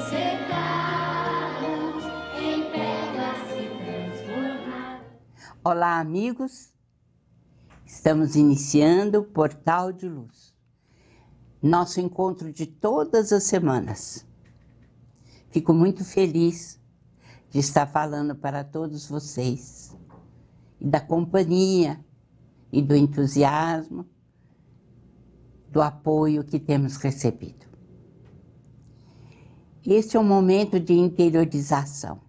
secados em pedras se transformaram. Olá, amigos. Estamos iniciando o Portal de Luz. Nosso encontro de todas as semanas. Fico muito feliz de estar falando para todos vocês, e da companhia, e do entusiasmo, do apoio que temos recebido. Este é um momento de interiorização.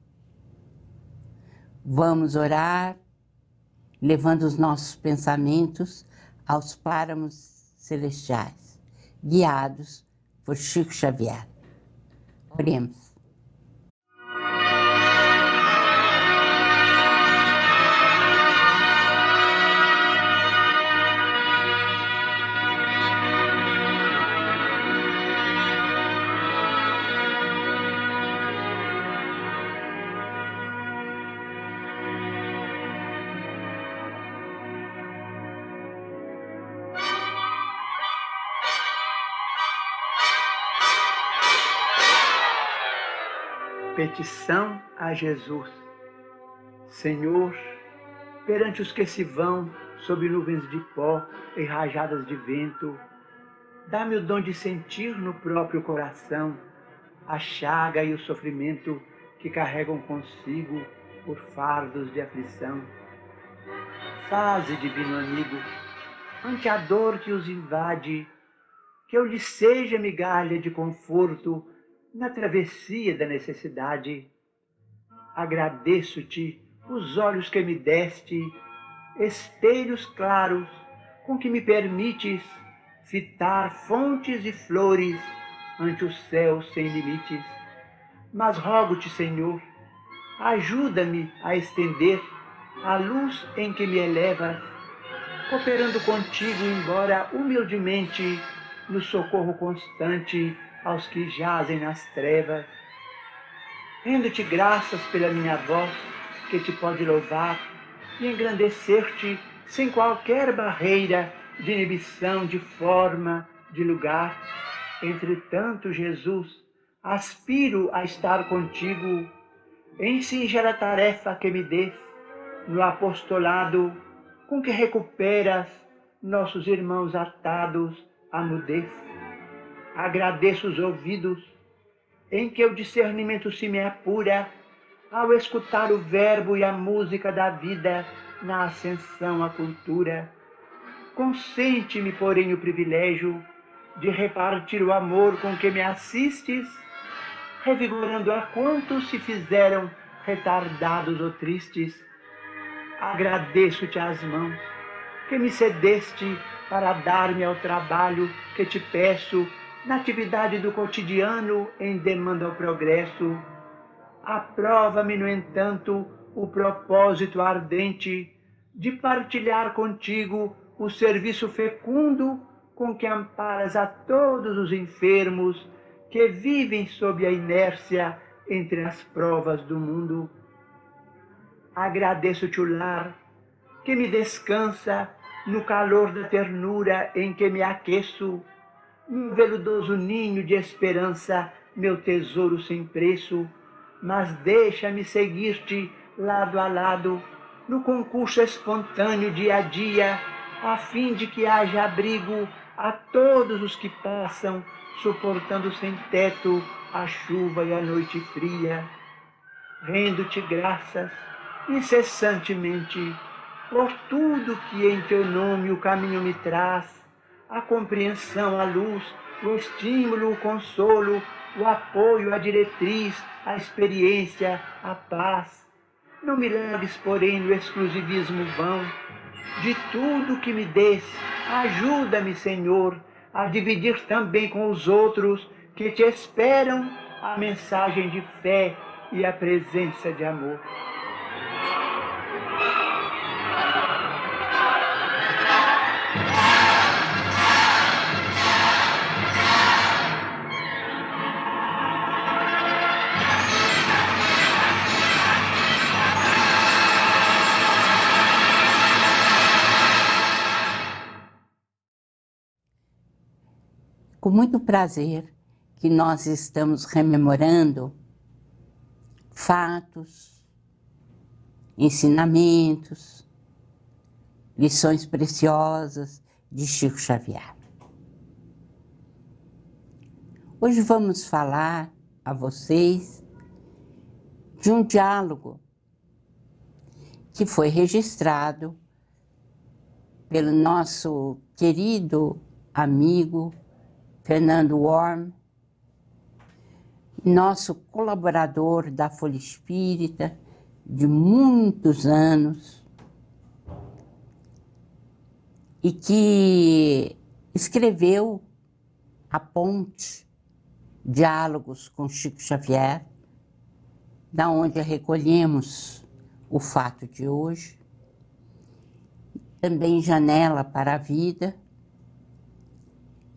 Vamos orar, levando os nossos pensamentos aos páramos celestiais, guiados por Chico Xavier. Oremos. Petição a Jesus. Senhor, perante os que se vão sob nuvens de pó e rajadas de vento, dá-me o dom de sentir no próprio coração a chaga e o sofrimento que carregam consigo por fardos de aflição. Faze, divino amigo, ante a dor que os invade, que eu lhes seja migalha de conforto na travessia da necessidade. Agradeço-te os olhos que me deste, espelhos claros com que me permites fitar fontes e flores ante o céu sem limites. Mas rogo-te, Senhor, ajuda-me a estender a luz em que me elevas, cooperando contigo, embora humildemente, no socorro constante aos que jazem nas trevas. Rendo-te graças pela minha voz, que te pode louvar e engrandecer-te sem qualquer barreira de inibição, de forma, de lugar. Entretanto, Jesus, aspiro a estar contigo em singela tarefa que me dês, no apostolado com que recuperas nossos irmãos atados à nudez. Agradeço os ouvidos em que o discernimento se me apura ao escutar o verbo e a música da vida na ascensão à cultura. Consente-me, porém, o privilégio de repartir o amor com que me assistes, revigorando a quantos se fizeram retardados ou tristes. Agradeço-te as mãos que me cedeste para dar-me ao trabalho que te peço na atividade do cotidiano em demanda ao progresso. Aprova-me, no entanto, o propósito ardente de partilhar contigo o serviço fecundo com que amparas a todos os enfermos que vivem sob a inércia entre as provas do mundo. Agradeço-te o lar que me descansa no calor da ternura em que me aqueço, um veludoso ninho de esperança, meu tesouro sem preço. Mas deixa-me seguir-te lado a lado, no concurso espontâneo dia a dia, a fim de que haja abrigo a todos os que passam, suportando sem teto a chuva e a noite fria. Rendo-te graças incessantemente por tudo que em teu nome o caminho me traz, a compreensão, a luz, o estímulo, o consolo, o apoio, a diretriz, a experiência, a paz. Não me leves, porém, no exclusivismo vão. De tudo que me dês, ajuda-me, Senhor, a dividir também com os outros que te esperam a mensagem de fé e a presença de amor. Com muito prazer, que nós estamos rememorando fatos, ensinamentos, lições preciosas de Chico Xavier. Hoje vamos falar a vocês de um diálogo que foi registrado pelo nosso querido amigo Fernando Worm, nosso colaborador da Folha Espírita de muitos anos, e que escreveu A Ponte, Diálogos com Chico Xavier, da onde recolhemos o fato de hoje, também Janela para a Vida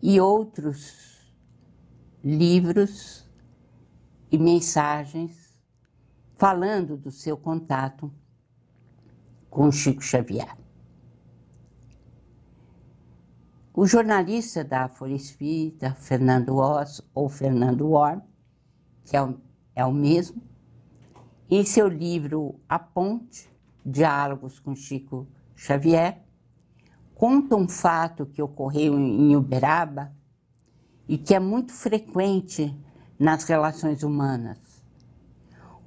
e outros livros e mensagens falando do seu contato com Chico Xavier. O jornalista da Folha Espírita, Fernando Oz, ou Fernando Worm, que é o mesmo, em seu livro A Ponte, Diálogos com Chico Xavier, conta um fato que ocorreu em Uberaba e que é muito frequente nas relações humanas: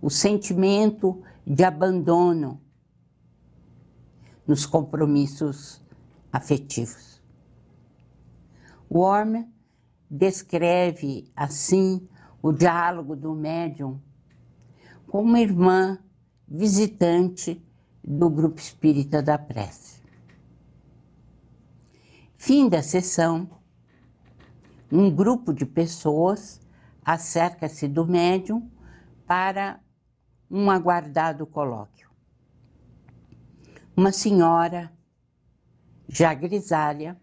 o sentimento de abandono nos compromissos afetivos. Worm descreve assim o diálogo do médium com uma irmã visitante do Grupo Espírita da Prece. Fim da sessão, um grupo de pessoas acerca-se do médium para um aguardado colóquio. Uma senhora, já grisalha,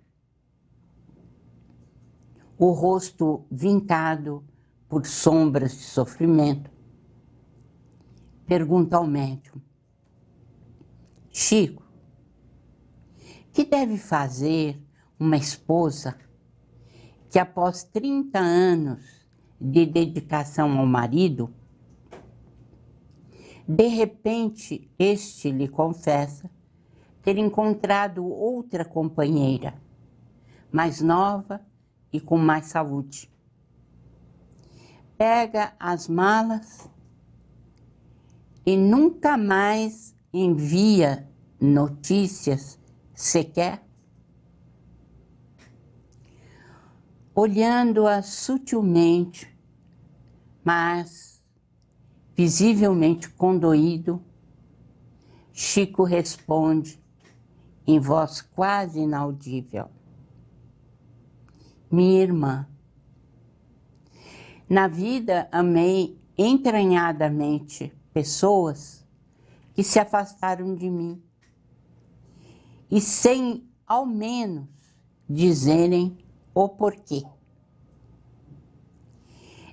o rosto vincado por sombras de sofrimento, pergunta ao médium: Chico, que deve fazer uma esposa que, após 30 anos de dedicação ao marido, de repente este lhe confessa ter encontrado outra companheira, mais nova e com mais saúde? Pega as malas e nunca mais envia notícias sequer? Olhando-a sutilmente, mas visivelmente condoído, Chico responde em voz quase inaudível: minha irmã, na vida amei entranhadamente pessoas que se afastaram de mim e sem ao menos dizerem o porquê.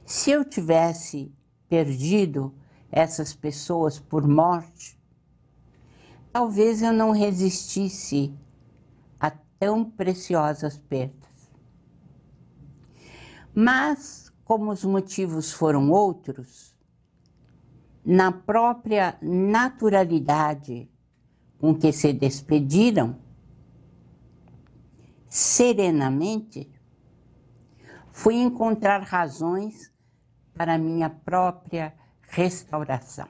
Se eu tivesse perdido essas pessoas por morte, talvez eu não resistisse a tão preciosas perdas. Mas, como os motivos foram outros, na própria naturalidade com que se despediram, serenamente, fui encontrar razões para minha própria restauração.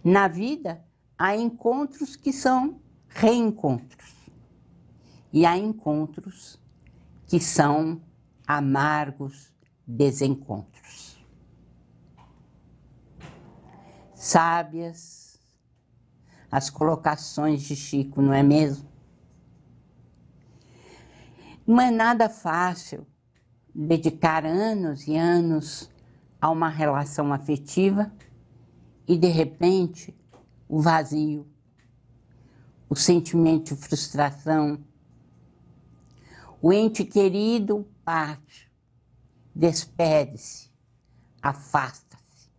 Na vida, há encontros que são reencontros, e há encontros que são amargos desencontros. Sábias as colocações de Chico, não é mesmo? Não é nada fácil dedicar anos e anos a uma relação afetiva e, de repente, o vazio, o sentimento de frustração. O ente querido parte, despede-se, afasta-se,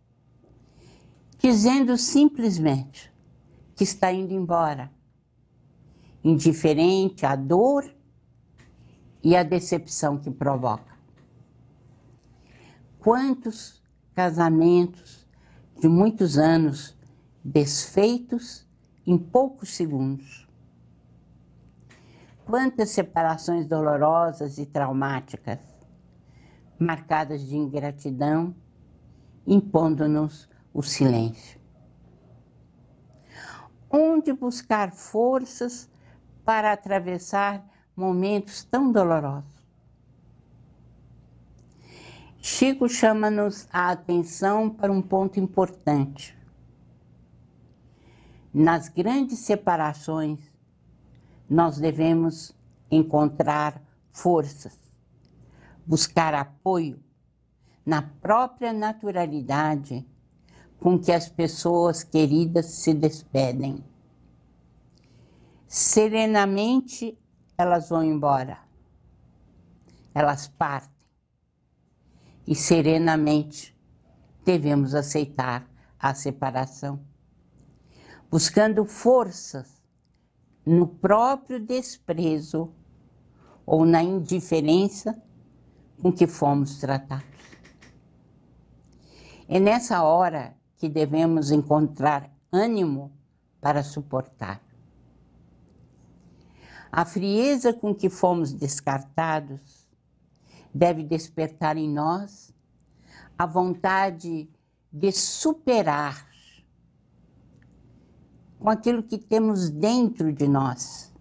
dizendo simplesmente que está indo embora, indiferente à dor e à decepção que provoca. Quantos casamentos de muitos anos desfeitos em poucos segundos. Quantas separações dolorosas e traumáticas, marcadas de ingratidão, impondo-nos o silêncio. Onde buscar forças para atravessar momentos tão dolorosos? Chico chama-nos a atenção para um ponto importante. Nas grandes separações, nós devemos encontrar forças, buscar apoio na própria naturalidade com que as pessoas queridas se despedem. Serenamente, elas vão embora, elas partem. E serenamente devemos aceitar a separação, buscando forças no próprio desprezo ou na indiferença com que fomos tratados. É nessa hora que devemos encontrar ânimo para suportar. A frieza com que fomos descartados deve despertar em nós a vontade de superar com aquilo que temos dentro de nós,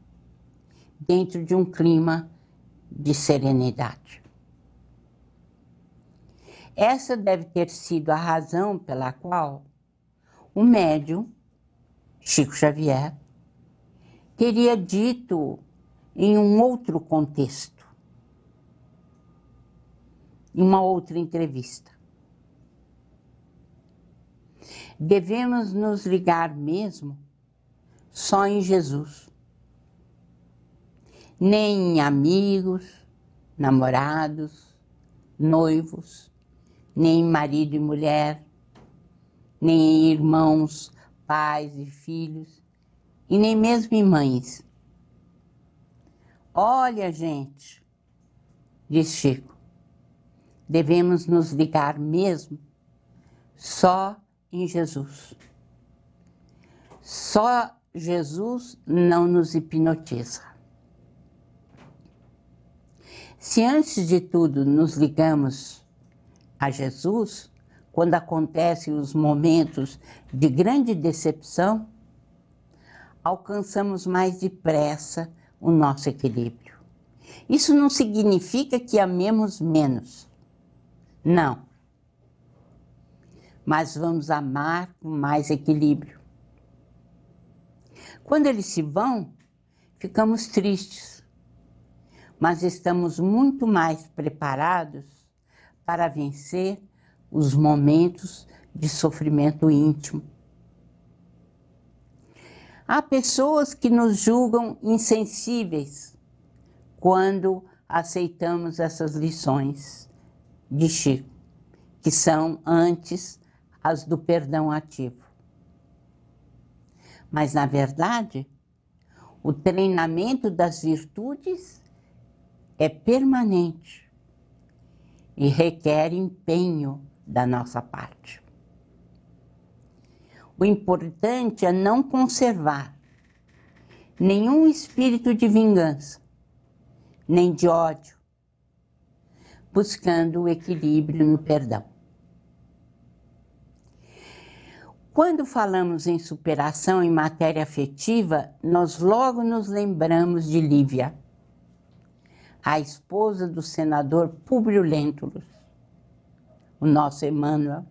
dentro de um clima de serenidade. Essa deve ter sido a razão pela qual o médium, Chico Xavier, teria dito em um outro contexto, em uma outra entrevista: devemos nos ligar mesmo só em Jesus, nem em amigos, namorados, noivos, nem em marido e mulher, nem em irmãos, pais e filhos, e nem mesmo em mães. Olha, gente, diz Chico, devemos nos ligar mesmo só em Jesus. Só Jesus não nos hipnotiza. Se antes de tudo nos ligamos a Jesus, quando acontecem os momentos de grande decepção, alcançamos mais depressa o nosso equilíbrio. Isso não significa que amemos menos. Não. Mas vamos amar com mais equilíbrio. Quando eles se vão, ficamos tristes, mas estamos muito mais preparados para vencer os momentos de sofrimento íntimo. Há pessoas que nos julgam insensíveis quando aceitamos essas lições de Chico, que são antes as do perdão ativo. Mas, na verdade, o treinamento das virtudes é permanente e requer empenho da nossa parte. O importante é não conservar nenhum espírito de vingança, nem de ódio, buscando o equilíbrio no perdão. Quando falamos em superação em matéria afetiva, nós logo nos lembramos de Lívia, a esposa do senador Públio Lentulus, o nosso Emmanuel.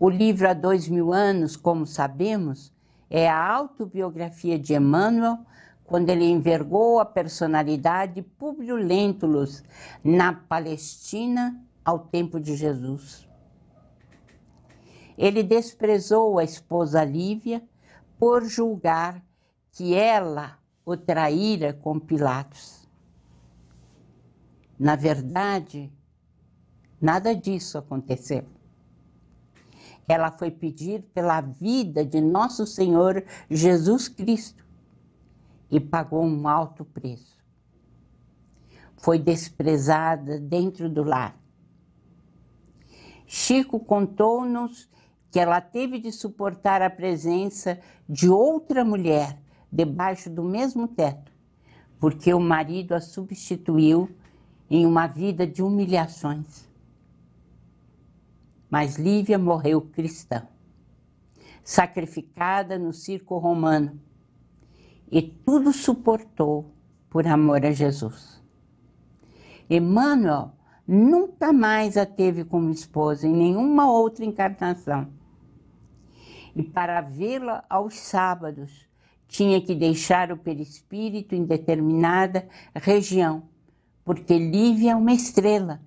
O livro Há 2000 anos, como sabemos, é a autobiografia de Emmanuel, quando ele envergou a personalidade de Públio Lentulus na Palestina ao tempo de Jesus. Ele desprezou a esposa Lívia por julgar que ela o traíra com Pilatos. Na verdade, nada disso aconteceu. Ela foi pedir pela vida de nosso Senhor Jesus Cristo e pagou um alto preço. foi desprezada dentro do lar. Chico contou-nos que ela teve de suportar a presença de outra mulher debaixo do mesmo teto, porque o marido a substituiu em uma vida de humilhações. Mas Lívia morreu cristã, sacrificada no circo romano, e tudo suportou por amor a Jesus. Emmanuel nunca mais a teve como esposa em nenhuma outra encarnação. E para vê-la aos sábados, tinha que deixar o perispírito em determinada região, porque Lívia é uma estrela.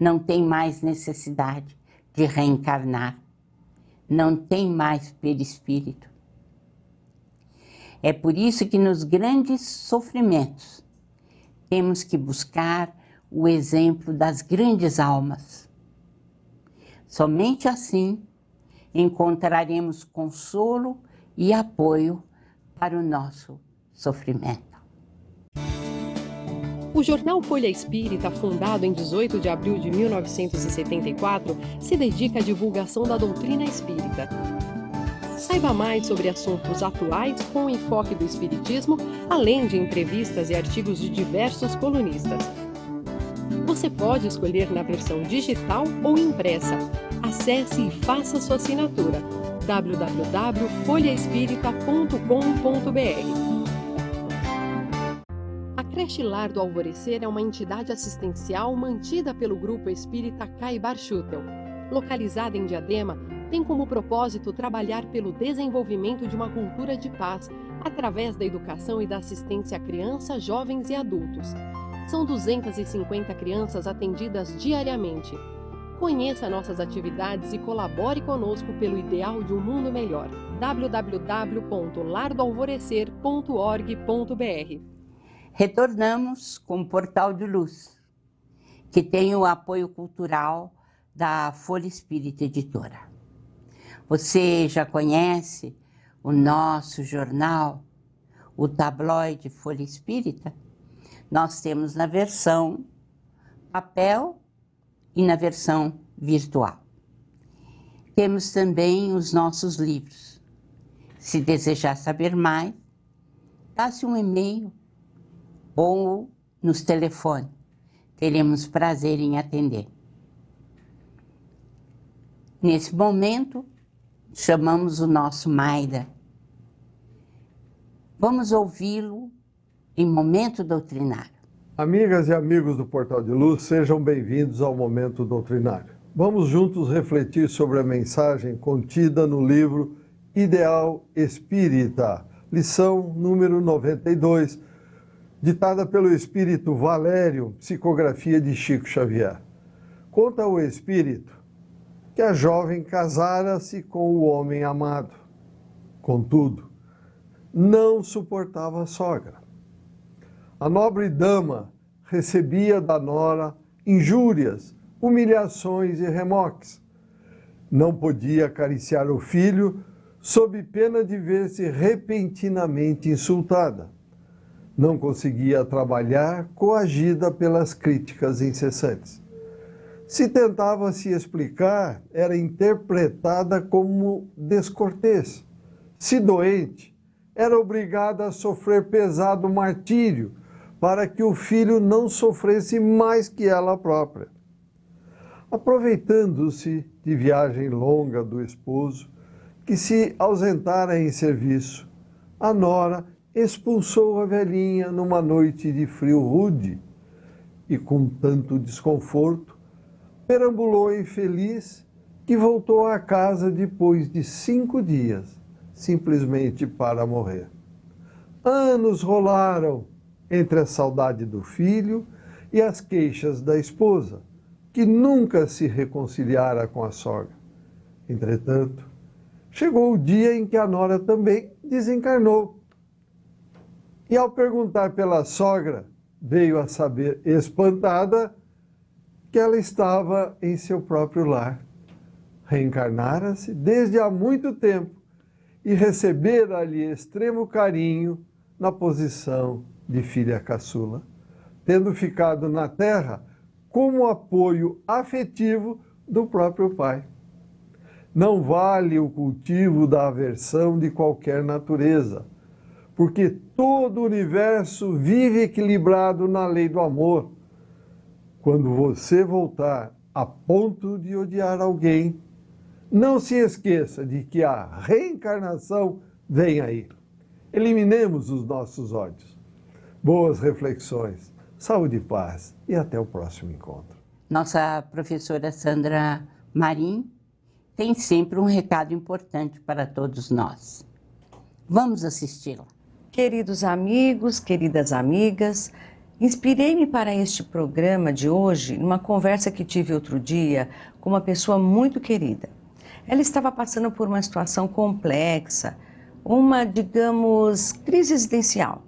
Não tem mais necessidade de reencarnar. Não tem mais perispírito. É por isso que nos grandes sofrimentos temos que buscar o exemplo das grandes almas. Somente assim encontraremos consolo e apoio para o nosso sofrimento. O jornal Folha Espírita, fundado em 18 de abril de 1974, se dedica à divulgação da doutrina espírita. Saiba mais sobre assuntos atuais com enfoque do espiritismo, além de entrevistas e artigos de diversos colunistas. Você pode escolher na versão digital ou impressa. Acesse e faça sua assinatura www.folhaespírita.com.br. A Creche Lar do Alvorecer é uma entidade assistencial mantida pelo Grupo Espírita Caibar Schutel. Localizada em Diadema, tem como propósito trabalhar pelo desenvolvimento de uma cultura de paz através da educação e da assistência a crianças, jovens e adultos. São 250 crianças atendidas diariamente. Conheça nossas atividades e colabore conosco pelo ideal de um mundo melhor. www.lardoalvorecer.org.br. Retornamos com o Portal de Luz, que tem o apoio cultural da Folha Espírita Editora. Você já conhece o nosso jornal, o tabloide Folha Espírita? Nós temos na versão papel e na versão virtual. Temos também os nossos livros. Se desejar saber mais, passe um e-mail ou nos telefone. Teremos prazer em atender. Nesse momento, chamamos o nosso Maida. Vamos ouvi-lo em Momento Doutrinário. Amigas e amigos do Portal de Luz, sejam bem-vindos ao Momento Doutrinário. Vamos juntos refletir sobre a mensagem contida no livro Ideal Espírita, lição número 92, ditada pelo Espírito Valério, psicografia de Chico Xavier. Conta o Espírito que a jovem casara-se com o homem amado. Contudo, não suportava a sogra. A nobre dama recebia da nora injúrias, humilhações e remoques. Não podia acariciar o filho sob pena de ver-se repentinamente insultada. Não conseguia trabalhar, coagida pelas críticas incessantes. Se tentava se explicar, era interpretada como descortês. Se doente, era obrigada a sofrer pesado martírio para que o filho não sofresse mais que ela própria. Aproveitando-se de viagem longa do esposo, que se ausentara em serviço, a nora expulsou a velhinha numa noite de frio rude e, com tanto desconforto, perambulou infeliz que voltou à casa depois de 5 dias, simplesmente para morrer. Anos rolaram entre a saudade do filho e as queixas da esposa, que nunca se reconciliara com a sogra. Entretanto, chegou o dia em que a nora também desencarnou. E ao perguntar pela sogra, veio a saber, espantada, que ela estava em seu próprio lar. Reencarnara-se desde há muito tempo e recebera-lhe extremo carinho na posição de filha caçula. tendo ficado na terra como apoio afetivo do próprio Pai. Não vale o cultivo da aversão de qualquer natureza, porque todo o universo vive equilibrado na lei do amor. Quando você voltar a ponto de odiar alguém, não se esqueça de que a reencarnação vem aí. Eliminemos os nossos ódios. Boas reflexões, saúde e paz e até o próximo encontro. Nossa professora Sandra Marim tem sempre um recado importante para todos nós. Vamos assisti-la. Queridos amigos, queridas amigas, inspirei-me para este programa de hoje numa conversa que tive outro dia com uma pessoa muito querida. Ela estava passando por uma situação complexa, uma, digamos, crise existencial.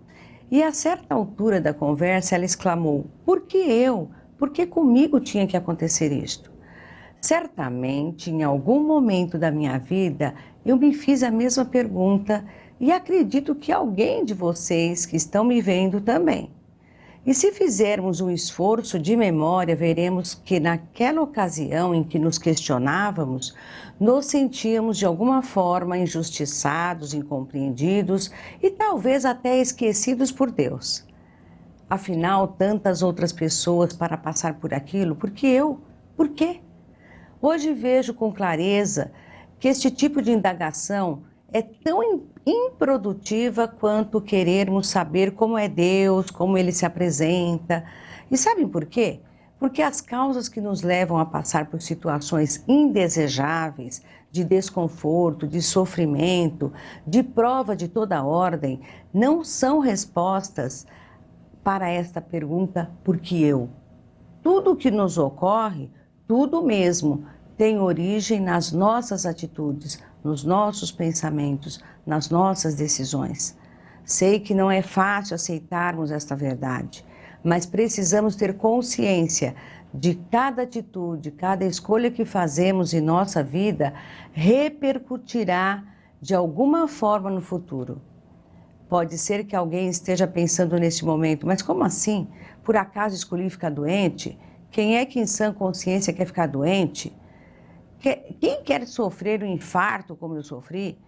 E a certa altura da conversa ela exclamou: por que eu? Por que comigo tinha que acontecer isto? Certamente, em algum momento da minha vida, eu me fiz a mesma pergunta e acredito que alguém de vocês que estão me vendo também. E se fizermos um esforço de memória, veremos que naquela ocasião em que nos questionávamos, nos sentíamos de alguma forma injustiçados, incompreendidos e talvez até esquecidos por Deus. Afinal, tantas outras pessoas para passar por aquilo, por que eu? Por quê? Hoje vejo com clareza que este tipo de indagação é tão improdutiva quanto querermos saber como é Deus, como Ele se apresenta. E sabem por quê? Porque as causas que nos levam a passar por situações indesejáveis, de desconforto, de sofrimento, de prova de toda ordem, não são respostas para esta pergunta, por que eu? Tudo o que nos ocorre, tudo mesmo, tem origem nas nossas atitudes, nos nossos pensamentos, nas nossas decisões. Sei que não é fácil aceitarmos esta verdade, mas precisamos ter consciência de cada atitude, cada escolha que fazemos em nossa vida repercutirá de alguma forma no futuro. Pode ser que alguém esteja pensando neste momento, mas como assim? Por acaso escolhi ficar doente? Quem é que em sã consciência quer ficar doente? Quem quer sofrer um infarto como eu sofri?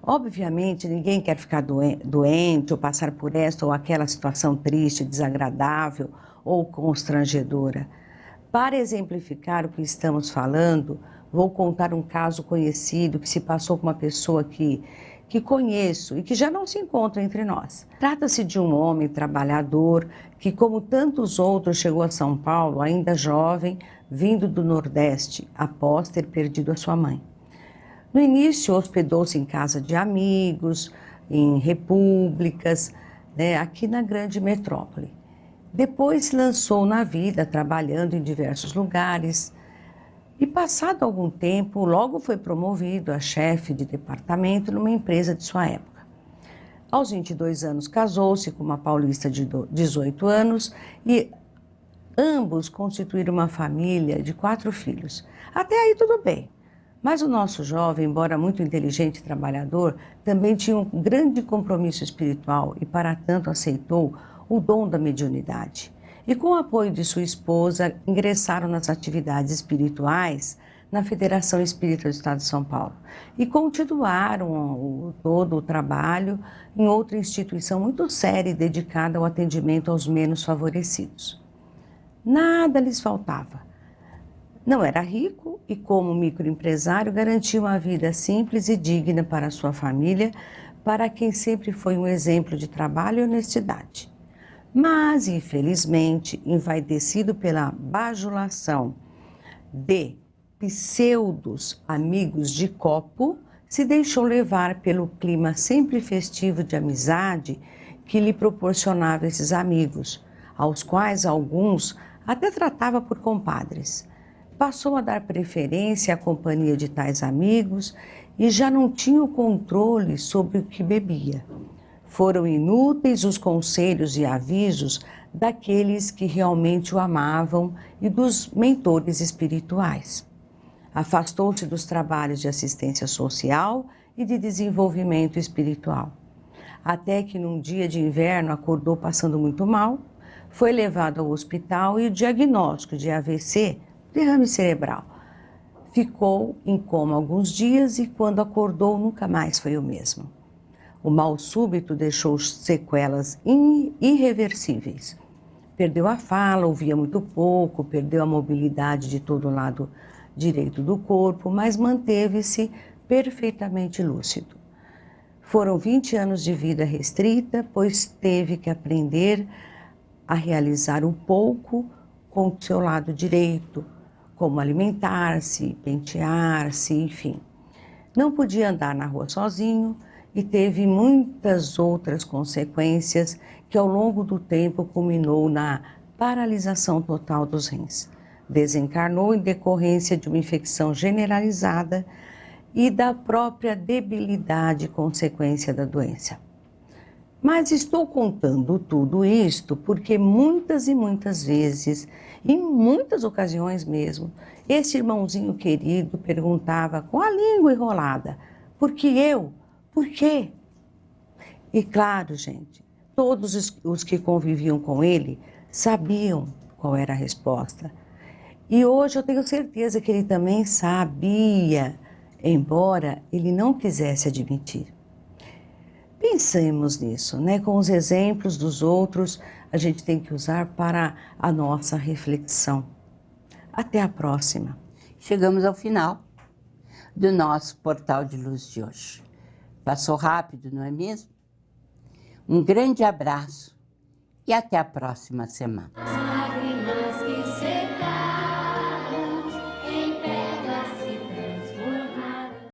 Obviamente, ninguém quer ficar doente ou passar por esta ou aquela situação triste, desagradável ou constrangedora. Para exemplificar o que estamos falando, vou contar um caso conhecido que se passou com uma pessoa que conheço e que já não se encontra entre nós. Trata-se de um homem trabalhador que, como tantos outros, chegou a São Paulo ainda jovem, vindo do Nordeste, após ter perdido a sua mãe. No início, hospedou-se em casa de amigos, em repúblicas, aqui na grande metrópole. Depois se lançou na vida, trabalhando em diversos lugares. E passado algum tempo, logo foi promovido a chefe de departamento numa empresa de sua época. Aos 22 anos, casou-se com uma paulista de 18 anos e ambos constituíram uma família de 4 filhos. Até aí tudo bem. Mas o nosso jovem, embora muito inteligente e trabalhador, também tinha um grande compromisso espiritual e, para tanto, aceitou o dom da mediunidade. E, com o apoio de sua esposa, ingressaram nas atividades espirituais na Federação Espírita do Estado de São Paulo e continuaram todo o trabalho em outra instituição muito séria e dedicada ao atendimento aos menos favorecidos. Nada lhes faltava. Não era rico e, como microempresário, garantia uma vida simples e digna para sua família, para quem sempre foi um exemplo de trabalho e honestidade. Mas, infelizmente, envaidecido pela bajulação de pseudos amigos de copo, se deixou levar pelo clima sempre festivo de amizade que lhe proporcionava esses amigos, aos quais alguns até tratava por compadres. Passou a dar preferência à companhia de tais amigos e já não tinha o controle sobre o que bebia. Foram inúteis os conselhos e avisos daqueles que realmente o amavam e dos mentores espirituais. Afastou-se dos trabalhos de assistência social e de desenvolvimento espiritual. Até que num dia de inverno acordou passando muito mal, Foi levado ao hospital e o diagnóstico de AVC, derrame cerebral. Ficou em coma alguns dias e quando acordou nunca mais foi o mesmo. O mal súbito deixou sequelas irreversíveis. Perdeu a fala, ouvia muito pouco, perdeu a mobilidade de todo o lado direito do corpo, mas manteve-se perfeitamente lúcido. Foram 20 anos de vida restrita, pois teve que aprender a realizar um pouco com o seu lado direito, como alimentar-se, pentear-se, enfim. Não podia andar na rua sozinho e teve muitas outras consequências que ao longo do tempo culminou na paralisação total dos rins. Desencarnou em decorrência de uma infecção generalizada e da própria debilidade consequência da doença. Mas estou contando tudo isto porque muitas e muitas vezes, em muitas ocasiões mesmo, esse irmãozinho querido perguntava com a língua enrolada: por que eu? Por quê? E claro, gente, todos os que conviviam com ele sabiam qual era a resposta. E hoje eu tenho certeza que ele também sabia, embora ele não quisesse admitir. Pensemos nisso, né? Com os exemplos dos outros, a gente tem que usar para a nossa reflexão. Até a próxima. Chegamos ao final do nosso Portal de Luz de hoje. Passou rápido, não é mesmo? Um grande abraço e até a próxima semana.